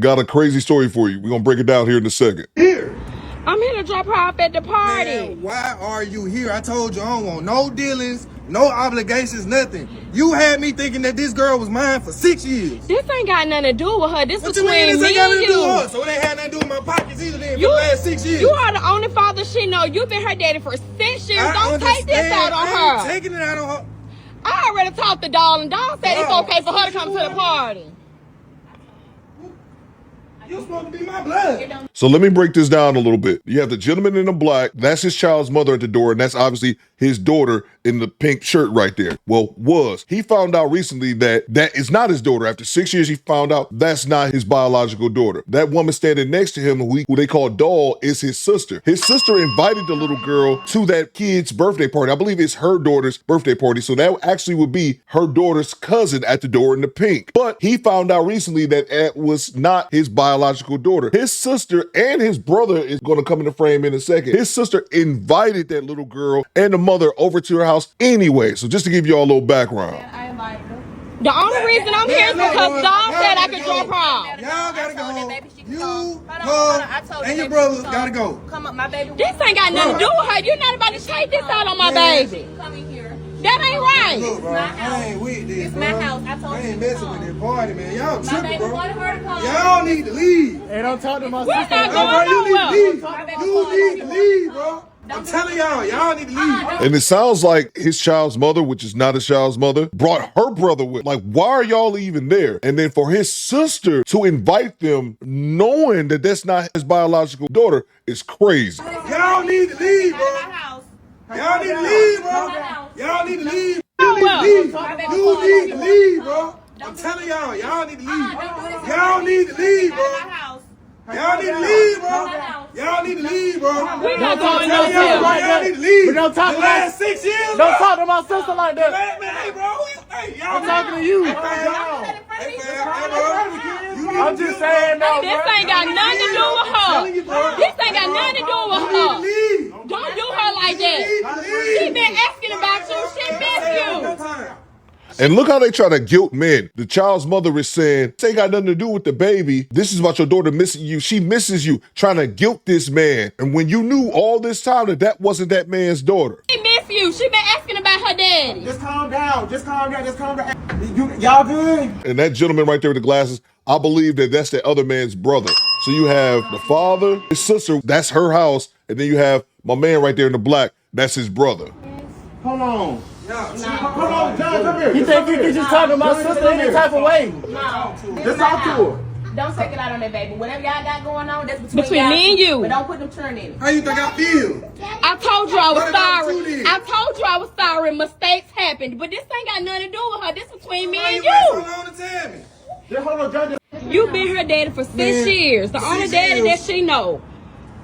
got a crazy story for you. We're gonna break it down here in a second. Here. I'm here to drop her off at the party. Man, why are you here? I told you I don't want no dealings, no obligations, nothing. You had me thinking that this girl was mine for 6 years. This ain't got nothing to do with her. This What between you mean this me ain't got and nothing to do with you. her? So it ain't had nothing to do with my pockets either then for the last 6 years. You are the only father she know. You've been her daddy for 6 years. Don't take this out on I ain't her. taking it out on her. I already talked to Doll, and Doll said it's okay for her to come to the party. You supposed to be my blood. So let me break this down a little bit. You have the gentleman in the black, that's his child's mother at the door, and that's obviously his daughter in the pink shirt right there. Well, was. He found out recently that that is not his daughter. After 6 years, he found out that's not his biological daughter. That woman standing next to him, who they call Doll, is his sister. His sister invited the little girl to that kid's birthday party. I believe it's her daughter's birthday party, so that actually would be her daughter's cousin at the door in the pink. But he found out recently that it was not his biological daughter. His sister and his brother is going to come in the frame in a second. His sister invited that little girl and the mother over to her house anyway. So just to give you all a little background. The only reason I'm here is because Doll said I could drop her off. Y'all gotta go home. You, her, and your brother gotta go. Come up, my baby. This ain't got nothing to do with her. You're not about to take this out on my baby. Coming here. That ain't right. Look, bro, I ain't with this, It's bro. my house. I told I you ain't to messing come. with this party, man. Y'all My tripping, baby bro. wanted her to come. Y'all need to leave. Hey, don't talk to my We're sister. not Bro, going you need to nowhere. leave. You need to leave, bro. I'm telling y'all need to leave. And it sounds like his child's mother, which is not his child's mother, brought her brother with. Like, why are y'all even there? And then for his sister to invite them, knowing that that's not his biological daughter, is crazy. Y'all need to leave, bro. Y'all need to leave, bro. Y'all need to leave. You need to leave. You need to leave, bro. I'm telling y'all need to leave. Y'all need to leave, bro. Y'all need to leave, bro. Y'all need to leave, bro. We not going Y'all nowhere. need to leave. But don't talk The to last 6 years, Don't bro. talk to my sister like that. Man, hey, bro. Hey, y'all. I'm talking to you. Hey, fam. Hey, bro. I'm just saying no, This ain't got nothing to do with her. This ain't got nothing to do with her. Leave. Don't do her like that. She been asking about you. She missed you. And look how they try to guilt men. The child's mother is saying, this ain't got nothing to do with the baby. This is about your daughter missing you. She misses you, trying to guilt this man. And when you knew all this time that that wasn't that man's daughter. She miss you. She been asking about her daddy. Just calm down. Just calm down. Just calm down. Y'all good? And that gentleman right there with the glasses, I believe that that's the other man's brother. So you have the father, his sister, that's her house. And then you have my man right there in the black, that's his brother. Hold on. Hold on, John, come here. You think you can just talk to my sister any type of way? No. Just talk to her. Don't take it out on that baby. Whatever y'all got going on, that's between Between y'all me and two. you. But don't put them churn in it. How you think I feel? I told you I was What about sorry. you then? I told you I was sorry. Mistakes happened. But this ain't got nothing to do with her. This between me Why and you wait so you. long to tell me? Just hold on, John. You been her daddy for 6 years. The 6 only daddy years. that she know.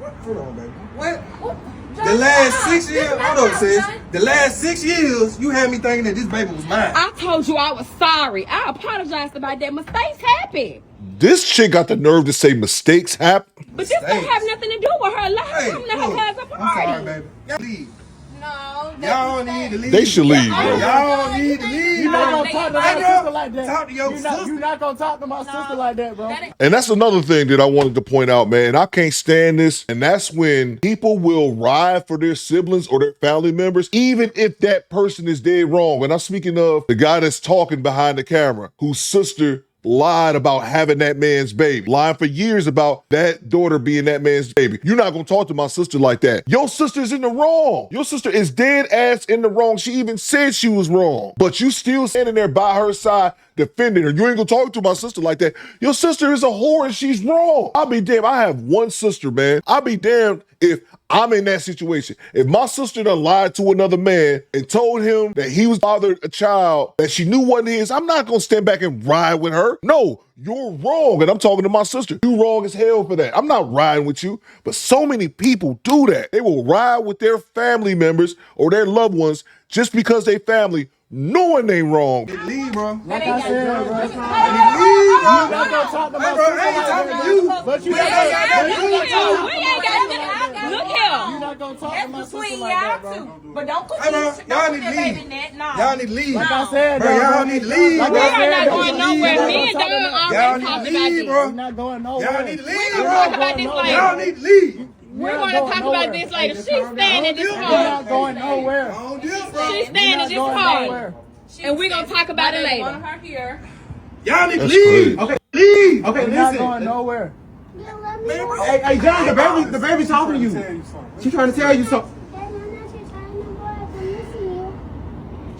What? Hold on, baby. What? The last 6 years, hold on, sis. The last 6 years, you had me thinking that this baby was mine. I told you I was sorry. I apologized about that. Mistakes happen. This chick got the nerve to say mistakes happen. But this don't have nothing to do with her. Let her come to her look, cousin I'm sorry, party. baby. Y'all leave. No. Y'all need to leave. They should leave, bro. Y'all need to leave. You're not gonna talk to my Hey, bro, sister like that. talk to your sister. You're not gonna talk to my sister like that, bro. And that's another thing that I wanted to point out, man. I can't stand this. And that's when people will ride for their siblings or their family members, even if that person is dead wrong. And I'm speaking of the guy that's talking behind the camera, whose sister lied about having that man's baby, lying for years about that daughter being that man's baby. You're not gonna talk to my sister like that. Your sister's in the wrong. Your sister is dead ass in the wrong. She even said she was wrong, but you still standing there by her side defending her. You ain't gonna talk to my sister like that. Your sister is a whore and she's wrong. I'll be damned. I have one sister, man. I'll be damned if I'm in that situation. If my sister done lied to another man and told him that he was fathered a child that she knew wasn't his, I'm not gonna stand back and ride with her. No, you're wrong. And I'm talking to my sister. You wrong as hell for that. I'm not riding with you. But so many people do that. They will ride with their family members or their loved ones just because they family knowing they wrong. Leave, bro. Like I said, bro. Leave, bro. You're not gonna talk to my Hey, bro, sister I ain't like talking that, to you. bro. But you We ain't got nothing. Look here. You're not gonna talk to my That's sister between like that, y'all bro. two. But don't put Hey, bro, these, y'all don't need put to that leave. baby in that. No. Y'all need to leave. Like I said, Bro, y'all need to leave, Like bro. We I are said, not bro. going nowhere. Me and Don Y'all already need talked to about leave, this. bro. We're not going nowhere. Y'all need to leave, We're bro. gonna talk about this Y'all later. need to leave. We're gonna talk about this later. She's staying in this We're car. not going nowhere. I don't deal, bro. She's staying in this Going car. nowhere. And we're gonna talk about it later. Want her here. Y'all need to That's leave. crazy. Okay, leave. Okay, We're not listen. going nowhere. Man, bro. Hey, John, the baby talking to you. She trying to tell you something.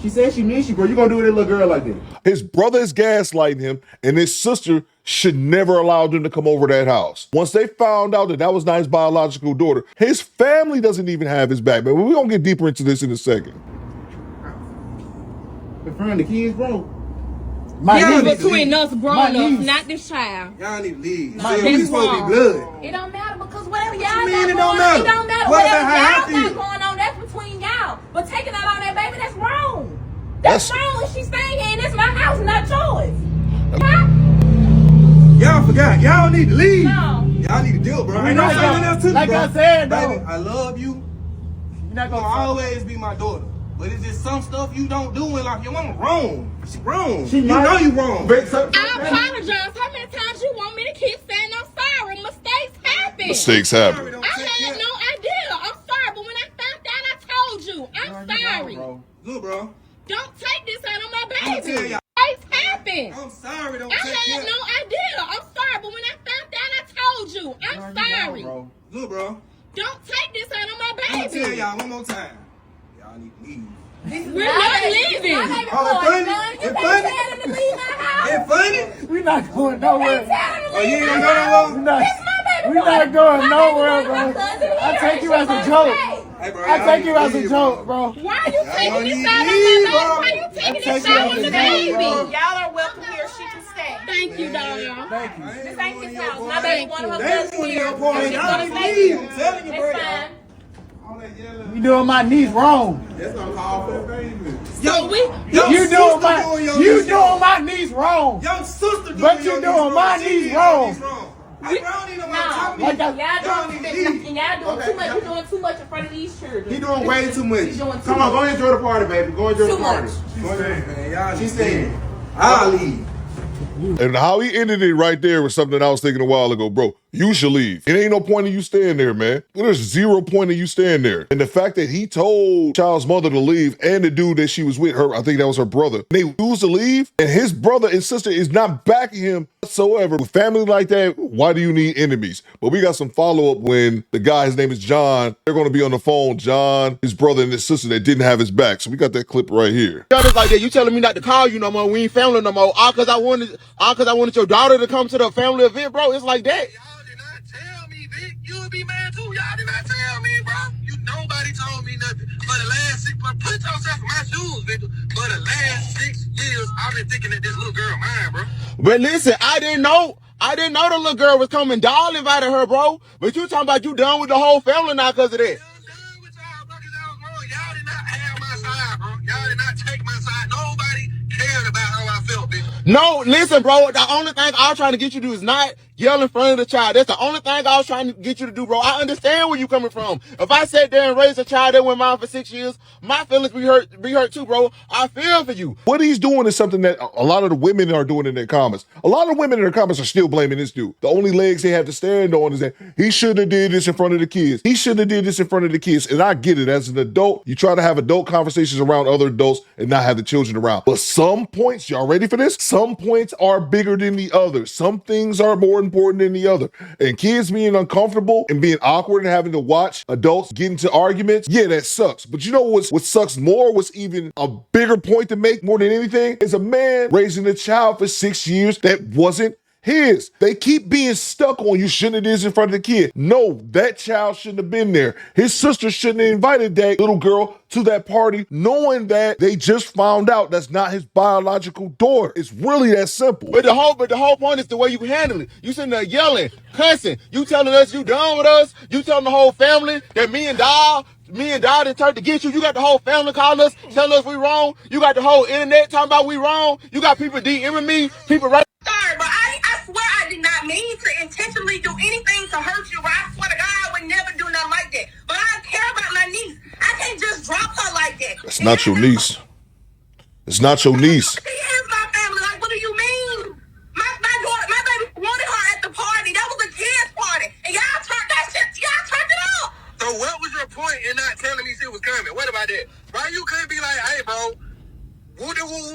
She said she needs you, bro. You gonna do with a little girl like this? His brother is gaslighting him, and his sister should never allow them to come over that house. Once they found out that that was not his biological daughter, his family doesn't even have his back. But we're gonna get deeper into this in a second. In front of the kids, bro. This need is to between leave. us grown-ups, not this child. Y'all need to leave. That's We supposed to be wrong. blood. It don't matter because whatever y'all you got mean it going don't on, matter? it don't matter. What Whatever about how I y'all feel? got going on, that's between y'all. But taking out on that baby, that's wrong. That's wrong. And she's staying here, and it's my house, not yours. Y'all forgot. Y'all need to leave. No. Y'all need to deal, bro. Ain't no Like saying else to me, like bro. I said, though. Baby, I love you. You're not You gonna gonna always be my daughter. But it's just some stuff you don't do and like your mama wrong. She wrong. She You might- know you wrong. I apologize. How many times you want me to keep saying I'm sorry? Mistakes happen. Mistakes happen. Sorry, don't I take had care. no idea. I'm sorry, but when I found out, I told you. I'm sorry. Look, bro. Don't take this out on my I'ma tell baby. y'all. Mistakes happen. I'm sorry, don't I take had care. no idea. I'm sorry, but when I found out, I told you. I'm sorry. Look, bro. Don't take this out on my I'ma tell baby. y'all one more time. Y'all need to leave. We're not leaving. My baby Oh, boy, funny? son. You It can't funny? tell him to leave my house. It funny? We're not going You nowhere. can't tell him to Oh, you leave ain't my gonna go house. We're nowhere? not. It's my baby We're boy. not going My nowhere, baby boy, my bro. cousin I here, take you and as she a gonna joke. stay. Hey, bro, I y'all take need you to as a leave, joke, bro. Why are you taking Y'all this need out to on leave, my bro. baby? Why you taking take this you out as on a the joke, baby? bro. Y'all are welcome here. She can stay. Thank you, darling. Thank you. This ain't his house. boy. My baby one of her They cousins ruining here. your party. She's Y'all gonna need to stay leave. here. I'm telling you, bro. It's fine. You doing my niece wrong. That's gonna call for a baby. So we- Your You sister doing my doing your you niece doing wrong. my niece wrong. Your sister doing But your you niece doing my She niece did your wrong. niece wrong. Hey, bro, I don't need nobody talking to Like me. I- Y'all Y'all doing, need to leave. and y'all doing Okay, too much. y'all- You're doing too much in front of these children. He doing way too much. He's doing too Come on, much. go enjoy the party, baby. Go enjoy Too the party. much. Man, y'all She need to said, leave. I'll leave. And how he ended it right there was something I was thinking a while ago, bro. You should leave. It ain't no point in you staying there, man. There's zero point in you staying there. And the fact that he told child's mother to leave and the dude that she was with, her, I think that was her brother, they refused to leave, and his brother and sister is not backing him whatsoever. With family like that, why do you need enemies? But we got some follow-up when the guy, his name is John, they're going to be on the phone, John, his brother and his sister that didn't have his back. So we got that clip right here. It's like that. You telling me not to call you no more. We ain't family no more. All because I wanted your daughter to come to the family event, bro. It's like that. Y'all did not tell me, Vic. You would be mad too. Y'all did not tell me, bro. Nobody told me nothing. For the last 6 months, put yourself in my shoes, Victor. For the last 6 years, I've been thinking that this little girl mine, bro. But listen, I didn't know the little girl was coming. Doll invited her, bro. But you talking about you done with the whole family now because of that. I'm done with y'all, bro, 'cause I was wrong. Y'all did not have my side, bro. Y'all did not take my side. Nobody cared about how I felt, Victor. No, listen, bro. The only thing I was trying to get you to do is not yell in front of the child. That's the only thing I was trying to get you to do, bro. I understand where you coming from. If I sat there and raised a child that went mine for 6 years, my feelings be hurt too, bro. I feel for you. What he's doing is something that a lot of the women are doing in their comments. A lot of women in their comments are still blaming this dude. The only legs they have to stand on is that he shouldn't have did this in front of the kids. He shouldn't have did this in front of the kids. And I get it. As an adult, you try to have adult conversations around other adults and not have the children around. But some points, y'all ready for this? Some points are bigger than the others. Some things are more important than the other. And kids being uncomfortable and being awkward and having to watch adults get into arguments, yeah, that sucks. But you know what sucks more, what's even a bigger point to make more than anything, is a man raising a child for 6 years that wasn't his. They keep being stuck on you shouldn't have did this in front of the kid. No, that child shouldn't have been there. His sister shouldn't have invited that little girl to that party knowing that they just found out that's not his biological daughter. It's really that simple. But the whole point is the way you handle it. You sitting there yelling, cussing. You telling us you done with us. You telling the whole family that me and Doll didn't turn to get you. You got the whole family calling us, telling us we wrong. You got the whole internet talking about we wrong. You got people DMing me, people right. Sorry, but I swear I did not mean to intentionally do anything to hurt you, bro. I swear to God, I would never do nothing like that. not your niece. It's not your niece. She is my family. Like, what do you mean? My daughter, my baby wanted her at the party. That was a kid's party. And y'all turned that shit, y'all turned it off. So what was your point in not telling me shit was coming? What about that? Why you couldn't be like, hey, bro,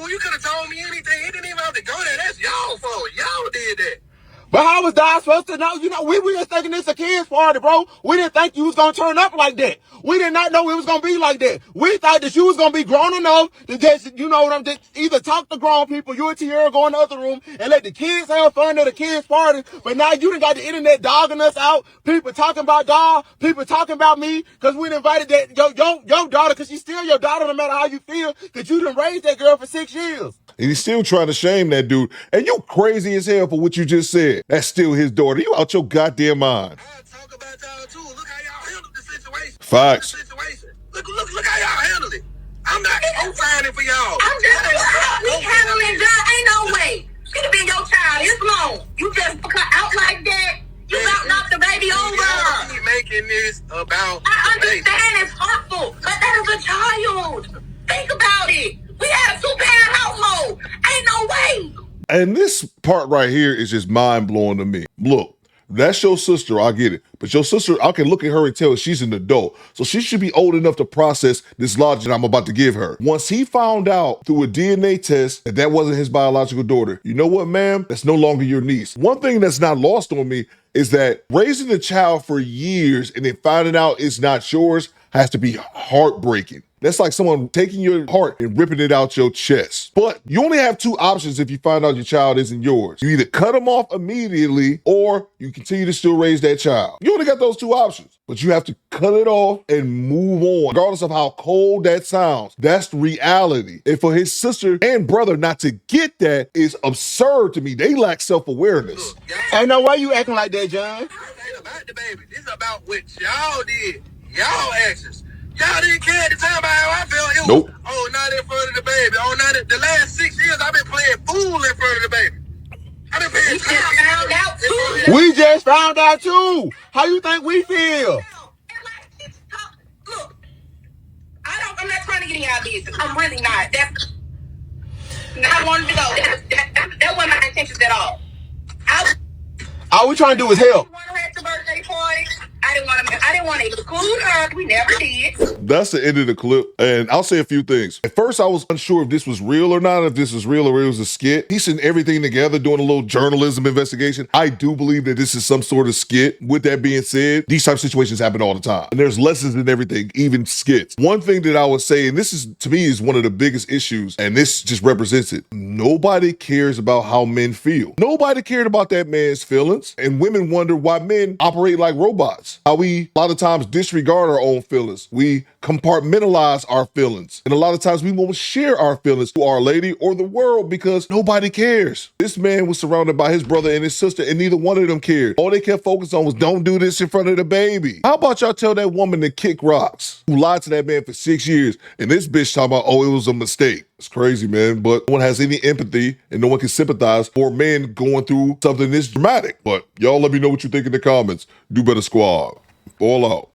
you could have told me anything. It didn't even have to go there. That's y'all fault. Y'all did that. But how was Dad supposed to know? You know, we was thinking this a kid's party, bro. We didn't think you was gonna turn up like that. We did not know it was gonna be like that. We thought that you was gonna be grown enough to just, you know what I'm just either talk to grown people, you and Tierra go in the other room and let the kids have fun at the kids' party. But now you done got the internet dogging us out. People talking about dog, people talking about me, cause we invited that your daughter, cause she's still your daughter no matter how you feel, that you done raised that girl for 6 years. And he's still trying to shame that dude. And you crazy as hell for what you just said. That's still his daughter. You out your goddamn mind. I talk about y'all too. Look how y'all handled the situation. Facts. Look how y'all handled it. I'm not co-signing for y'all. I'm just handling that. Ain't no way. Should have been your child. It's long. You just cut out like that. You about knocked the baby over. Y'all keep making this about I understand it's hurtful, but that is a child. Think about it. We had a 2-parent household. Ain't no way. And this part right here is just mind blowing to me. Look, that's your sister. I get it. But your sister, I can look at her and tell she's an adult. So she should be old enough to process this logic I'm about to give her. Once he found out through a DNA test that that wasn't his biological daughter, you know what, ma'am? That's no longer your niece. One thing that's not lost on me is that raising a child for years and then finding out it's not yours has to be heartbreaking. That's like someone taking your heart and ripping it out your chest. But you only have two options if you find out your child isn't yours. You either cut them off immediately or you continue to still raise that child. You only got those two options, but you have to cut it off and move on. Regardless of how cold that sounds, that's the reality. And for his sister and brother not to get that is absurd to me. They lack self-awareness. Ain't no way you acting like that, John. This ain't about the baby. This is about what y'all did. Y'all actions. Y'all didn't care at the time about how I felt. It was, Nope. oh, not in front of the baby. Oh, not in the last 6 years, I've been playing fool in front of the baby. I've been playing found out too. We just found out too. How you think we feel? Look, I'm not trying to get in y'all business. I'm really not. I wanted to go. That wasn't my intentions at all. All we trying to do is help. I want her at the birthday party. I didn't want to exclude her. We never did. That's the end of the clip. And I'll say a few things. At first, I was unsure if this was real or not, if this was real or it was a skit. He's sitting everything together, doing a little journalism investigation. I do believe that this is some sort of skit. With that being said, these type of situations happen all the time. And there's lessons in everything, even skits. One thing that I would say, and this is, to me, is one of the biggest issues, and this just represents it. Nobody cares about how men feel. Nobody cared about that man's feelings. And women wonder why men operate like robots. How we, a lot of times, disregard our own feelings. We compartmentalize our feelings. And a lot of times we won't share our feelings to our lady or the world because nobody cares. This man was surrounded by his brother and his sister, and neither one of them cared. All they kept focused on was don't do this in front of the baby. How about y'all tell that woman to kick rocks who lied to that man for 6 years, and this bitch talking about, oh, it was a mistake. It's crazy, man, but no one has any empathy and no one can sympathize for men going through something this dramatic. But y'all let me know what you think in the comments. Do better, squad. All out.